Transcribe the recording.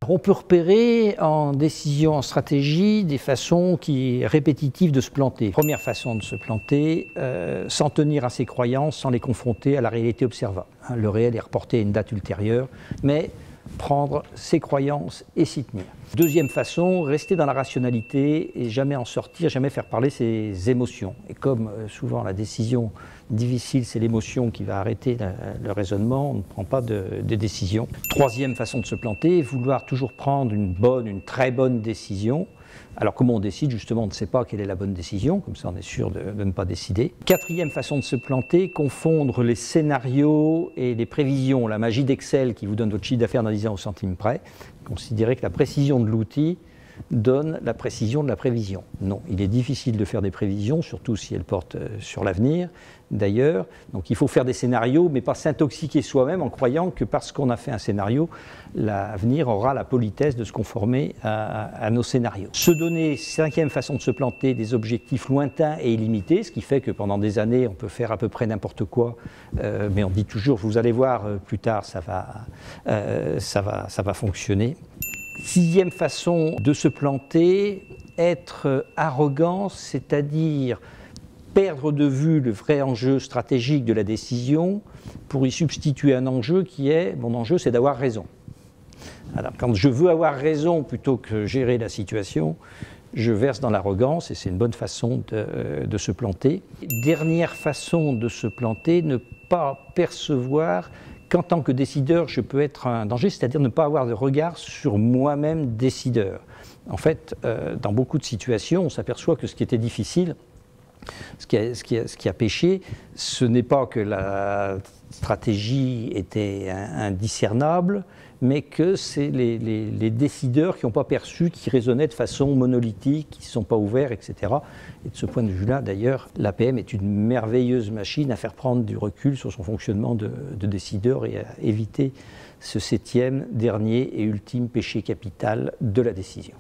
On peut repérer en décision, en stratégie, des façons répétitives de se planter. Première façon de se planter, s'en tenir à ses croyances, sans les confronter à la réalité observable. Le réel est reporté à une date ultérieure, mais prendre ses croyances et s'y tenir. Deuxième façon, rester dans la rationalité et jamais en sortir, jamais faire parler ses émotions. Et comme souvent la décision difficile, c'est l'émotion qui va arrêter le raisonnement, on ne prend pas de décision. Troisième façon de se planter, vouloir toujours prendre une très bonne décision. Alors comment on décide? Justement, on ne sait pas quelle est la bonne décision, comme ça on est sûr de ne pas décider. Quatrième façon de se planter, confondre les scénarios et les prévisions. La magie d'Excel qui vous donne votre chiffre d'affaires dans 10 ans au centime près. Considérer que la précision de l'outil donne la précision de la prévision. Non, il est difficile de faire des prévisions, surtout si elles portent sur l'avenir. D'ailleurs, donc il faut faire des scénarios, mais pas s'intoxiquer soi-même en croyant que parce qu'on a fait un scénario, l'avenir aura la politesse de se conformer à nos scénarios. Se donner, cinquième façon de se planter, des objectifs lointains et illimités, ce qui fait que pendant des années, on peut faire à peu près n'importe quoi, mais on dit toujours, vous allez voir plus tard, ça va fonctionner. Sixième façon de se planter, être arrogant, c'est-à-dire perdre de vue le vrai enjeu stratégique de la décision pour y substituer un enjeu qui est, mon enjeu c'est d'avoir raison. Alors quand je veux avoir raison plutôt que gérer la situation, je verse dans l'arrogance et c'est une bonne façon de se planter. Dernière façon de se planter, ne pas percevoir qu'en tant que décideur, je peux être un danger, c'est-à-dire ne pas avoir de regard sur moi-même décideur. En fait, dans beaucoup de situations, on s'aperçoit que ce qui était difficile, ce qui a péché, ce n'est pas que la stratégie était indiscernable, mais que c'est les décideurs qui n'ont pas perçu, qui raisonnaient de façon monolithique, qui ne sont pas ouverts, etc. Et de ce point de vue-là, d'ailleurs, l'APM est une merveilleuse machine à faire prendre du recul sur son fonctionnement de décideur et à éviter ce septième, dernier et ultime péché capital de la décision.